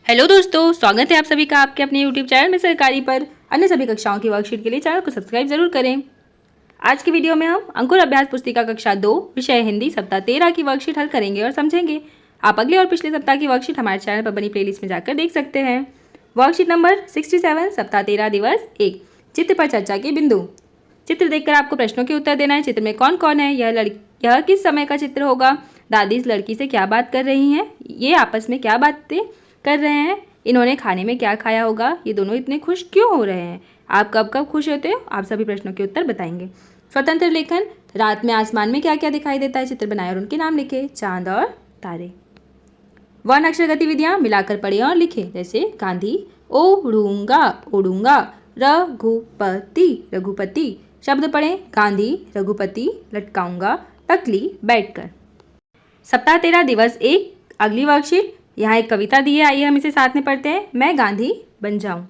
Hello दोस्तों, स्वागत है आप सभी का आपके अपने यूट्यूब चैनल में सरकारी पर। अन्य सभी कक्षाओं की वर्कशीट के लिए चैनल को सब्सक्राइब जरूर करें। आज की वीडियो में हम अंकुर अभ्यास पुस्तिका कक्षा 2 विषय हिंदी सप्ताह 13 की वर्कशीट हल करेंगे और समझेंगे। आप अगले और पिछले सप्ताह की वर्कशीट हमारे चैनल पर बनी प्लेलिस्ट में जाकर देख सकते हैं। वर्कशीट नंबर 67 सप्ताह 13 दिवस 1 चित्र पर चर्चा के बिंदु। चित्र देखकर आपको प्रश्नों के उत्तर देना है। चित्र में कौन कौन है, यह किस समय का चित्र होगा, दादी इस लड़की से क्या बात कर रही हैं, ये आपस में क्या बातें कर रहे हैं, इन्होंने खाने में क्या खाया होगा, ये दोनों इतने खुश क्यों हो रहे हैं, आप कब कब खुश होते हो। आप सभी प्रश्नों के उत्तर बताएंगे। स्वतंत्र लेखन, रात में आसमान में क्या क्या दिखाई देता है, चित्र बनाए और उनके नाम लिखे, चांद और तारे। वर्ण अक्षर गतिविधियां मिलाकर पढ़े और लिखे, जैसे गांधी ओढ़ूंगा ओढ़ूंगा, रघुपति रघुपति। शब्द पढ़ें, गांधी रघुपति लटकाऊंगा, टकली बैठकर। सप्ताह 13 दिवस 1 अगली वर्कशीट। यहाँ एक कविता दी है, आइए हम इसे साथ में पढ़ते हैं। मैं गांधी बन जाऊं।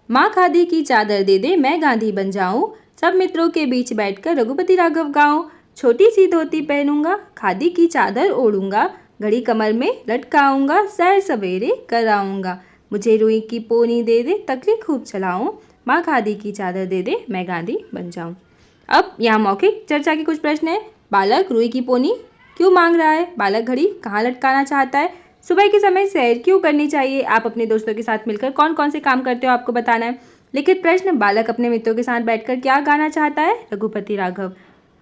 माँ खादी की चादर दे दे, मैं गांधी बन जाऊं, सब मित्रों के बीच बैठकर रघुपति राघव गाऊं, छोटी सी धोती पहनूंगा, खादी की चादर ओढ़ूंगा, घड़ी कमर में लटकाऊंगा, सैर सवेरे कराऊंगा, मुझे रुई की पोनी दे दे, तकली खूब चलाऊं, माँ खादी की चादर दे दे, मैं गांधी बन जाऊं। अब यहाँ मौखिक चर्चा के कुछ प्रश्न हैं। बालक रुई की पोनी क्यों मांग रहा है, बालक घड़ी कहाँ लटकाना चाहता है, सुबह के समय सैर क्यों करनी चाहिए, आप अपने दोस्तों के साथ मिलकर कौन कौन से काम करते हो आपको बताना है। लिखित प्रश्न, बालक अपने मित्रों के साथ बैठकर क्या गाना चाहता है, रघुपति राघव।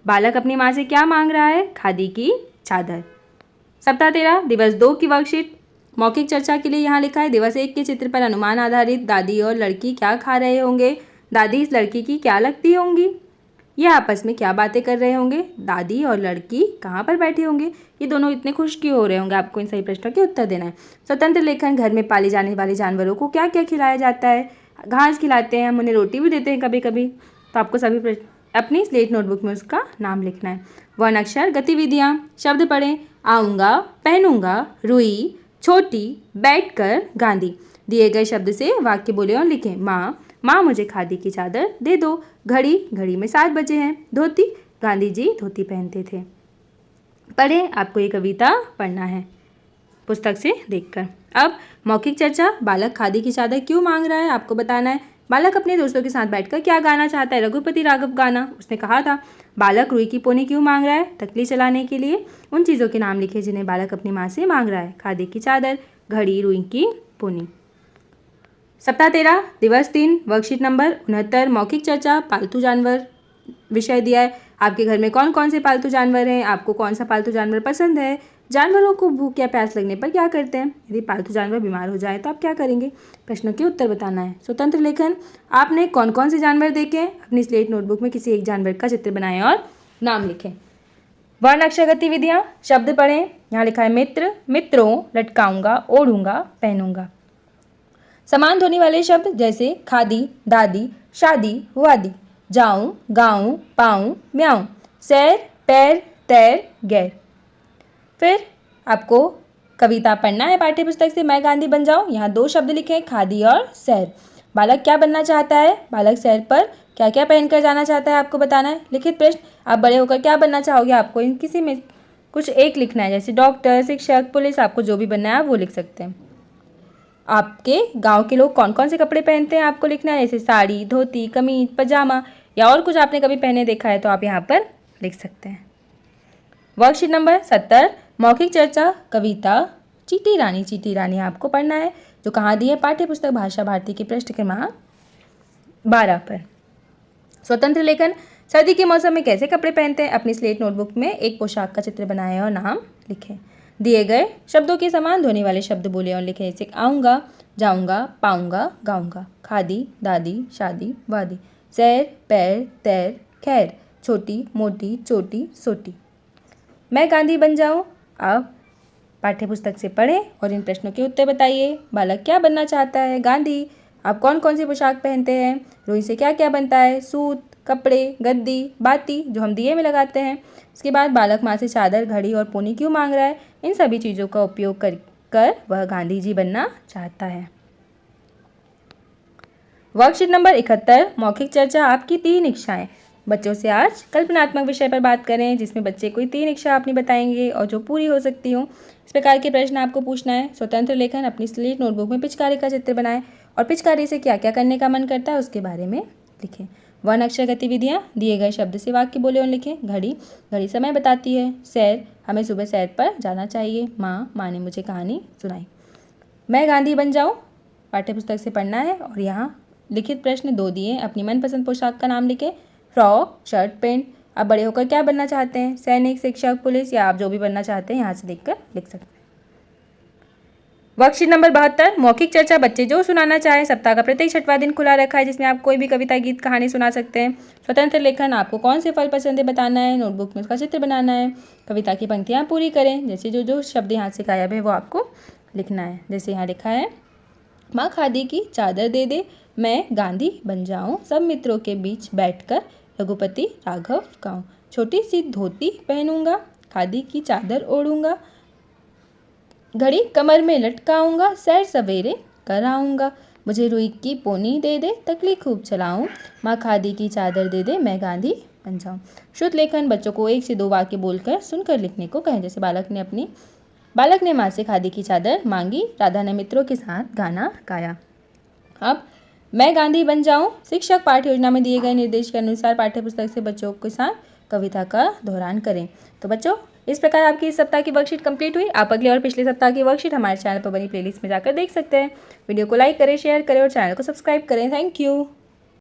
बालक अपनी माँ से क्या मांग रहा है, खादी की चादर। सप्ताह 13 दिवस 2 की वर्कशीट। मौखिक चर्चा के लिए यहाँ लिखा है, दिवस 1 के चित्र पर अनुमान आधारित दादी और लड़की क्या खा रहे होंगे, दादी इस लड़की की क्या लगती होंगी, ये आपस में क्या बातें कर रहे होंगे, दादी और लड़की कहाँ पर बैठे होंगे, ये दोनों इतने खुश क्यों हो रहे होंगे। आपको इन सही प्रश्नों के उत्तर देना है। स्वतंत्र लेखन, घर में पाले जाने वाले जानवरों को क्या क्या खिलाया जाता है, घास खिलाते हैं, हम उन्हें रोटी भी देते हैं कभी कभी। तो आपको सभी अपनी स्लेट नोटबुक में उसका नाम लिखना है। वर्ण अक्षर गतिविधियाँ, शब्द पढ़ें, आऊँगा, पहनूंगा, रुई, छोटी, बैठकर, गांधी। दिए गए शब्द से वाक्य बोले और लिखें। माँ मुझे खादी की चादर दे दो, घड़ी में 7 बजे हैं, धोती गांधी जी धोती पहनते थे। पढ़ें, आपको ये कविता पढ़ना है पुस्तक से देखकर। अब मौखिक चर्चा, बालक खादी की चादर क्यों मांग रहा है आपको बताना है। बालक अपने दोस्तों के साथ बैठकर क्या गाना चाहता है, रघुपति राघव गाना। उसने कहा था। बालक रुई की पोनी क्यों मांग रहा है, तकली चलाने के लिए। उन चीज़ों के नाम लिखे जिन्हें बालक अपनी माँ से मांग रहा है, खादी की चादर, घड़ी, रुई की पोनी। सप्ताह 13 दिवस 3 वर्कशीट नंबर 69 मौखिक चर्चा, पालतू जानवर विषय दिया है। आपके घर में कौन कौन से पालतू जानवर हैं, आपको कौन सा पालतू जानवर पसंद है, जानवरों को भूख या प्यास लगने पर क्या करते हैं, यदि पालतू जानवर बीमार हो जाए तो आप क्या करेंगे। प्रश्नों के उत्तर बताना है। स्वतंत्र लेखन, आपने कौन कौन से जानवर देखे हैं, अपनी स्लेट नोटबुक में किसी एक जानवर का चित्र बनाएं और नाम लिखें। वर्ण अक्षर गतिविधियाँ, शब्द पढ़ें, यहाँ लिखा है मित्र, मित्रों, लटकाऊंगा, ओढ़ूंगा, पहनूंगा। समान ध्वनि वाले शब्द जैसे खादी, दादी, शादी, वादी, जाऊं, गाऊं, पाऊं, म्याऊं, सैर, पैर, तैर, गैर। फिर आपको कविता पढ़ना है पाठ्य पुस्तक से, मैं गांधी बन जाऊं। यहाँ 2 शब्द लिखे हैं, खादी और सैर। बालक क्या बनना चाहता है, बालक सैर पर क्या क्या पहनकर जाना चाहता है आपको बताना है। लिखित प्रश्न, आप बड़े होकर क्या बनना चाहोगे, आपको इन किसी में कुछ एक लिखना है, जैसे डॉक्टर, शिक्षक, पुलिस, आपको जो भी बनना है आप वो लिख सकते हैं। आपके गांव के लोग कौन कौन से कपड़े पहनते हैं आपको लिखना है, जैसे साड़ी, धोती, कमीज, पजामा, या और कुछ आपने कभी पहने देखा है तो आप यहाँ पर लिख सकते हैं। वर्कशीट नंबर 70 मौखिक चर्चा, कविता चीटी रानी आपको पढ़ना है, जो कहाँ दी है, पाठ्य पुस्तक भाषा भारती की पृष्ठ क्रमांक 12 पर। स्वतंत्र लेखन, सर्दी के मौसम में कैसे कपड़े पहनते हैं, अपनी स्लेट नोटबुक में एक पोशाक का चित्र बनाएं और नाम लिखें। दिए गए शब्दों के समान ध्वनि वाले शब्द बोले और लिखे, जैसे आऊँगा, जाऊँगा, पाऊँगा, गाऊँगा, खादी, दादी, शादी, वादी, सैर, पैर, तैर, खैर, छोटी, मोटी, चोटी, सोटी। मैं गांधी बन जाऊँ, आप पाठ्य पुस्तक से पढ़ें और इन प्रश्नों के उत्तर बताइए। बालक क्या बनना चाहता है, गांधी। आप कौन कौन सी पोशाक पहनते हैं, रुई से क्या क्या बनता है, सूत, कपड़े, गद्दी, बाती जो हम दिए में लगाते हैं। इसके बाद बालक माँ से चादर, घड़ी और पोनी क्यों मांग रहा है, इन सभी चीज़ों का उपयोग कर वह गांधी जी बनना चाहता है। वर्कशीट नंबर 71 मौखिक चर्चा, आपकी 3 इच्छाएं। बच्चों से आज कल्पनात्मक विषय पर बात करें, जिसमें बच्चे कोई 3 इच्छा अपनी बताएंगे और जो पूरी हो सकती हो। इस प्रकार के प्रश्न आपको पूछना है। स्वतंत्र लेखन, अपनी स्लेट नोटबुक में पिचकारी का चित्र बनाएं और पिचकारी से क्या क्या करने का मन करता है उसके बारे में लिखें। वर्ण अक्षर गतिविधियाँ, दिए गए शब्द से वाक्य बोले और लिखें। घड़ी, घड़ी समय बताती है। सैर, हमें सुबह सैर पर जाना चाहिए। माँ ने मुझे कहानी सुनाई। मैं गांधी बन जाऊँ, पाठ्यपुस्तक से पढ़ना है और यहाँ लिखित प्रश्न 2 दिए। अपनी मनपसंद पोशाक का नाम लिखें। Frock, shirt, pant. आप बड़े होकर क्या बनना चाहते हैं? सैनिक, शिक्षक, पुलिस, या आप जो भी बनना चाहते हैं यहाँ से देखकर लिख सकते हैं। वर्कशीट नंबर 72, मौखिक चर्चा। बच्चे जो सुनाना चाहें। सप्ताह का प्रत्येक 6वां दिन खुला रखा है, जिसमें आप कोई भी कविता, गीत, कहानी सुना सकते हैं। स्वतंत्र लेखन, आपको कौन से फल पसंद है बताना है, नोटबुक में उसका चित्र बनाना है। कविता की पंक्तियाँ पूरी करें, जैसे जो शब्द यहाँ से गायब है वो आपको लिखना है। जैसे यहाँ लिखा है, माँ खादी की चादर दे दे, मैं गांधी बन जाऊँ, सब मित्रों के बीच बैठकर रघुपति राघव गाऊँ, छोटी सी धोती पहनूंगा, खादी की चादर ओढ़ूंगा, घड़ी कमर में लटकाऊंगा, सैर सवेरे कराऊंगा, मुझे रुई की पोनी दे दे, तकली खूब चलाऊं, माँ खादी की चादर दे दे, मैं गांधी बन जाऊँ। शुद्ध लेखन, बच्चों को 1 से 2 वाक्य बोलकर सुनकर लिखने को कहें। जैसे बालक ने माँ से खादी की चादर मांगी, राधा ने मित्रों के साथ गाना गाया। अब मैं गांधी बन जाऊँ, शिक्षक पाठ्य योजना में दिए गए निर्देश के अनुसार पाठ्यपुस्तक से बच्चों के साथ कविता का दोहरान करें। तो बच्चों, इस प्रकार आपकी इस सप्ताह की वर्कशीट कंप्लीट हुई। आप अगले और पिछले सप्ताह की वर्कशीट हमारे चैनल पर बनी प्लेलिस्ट में जाकर देख सकते हैं। वीडियो को लाइक करें, शेयर करें और चैनल को सब्सक्राइब करें। Thank you.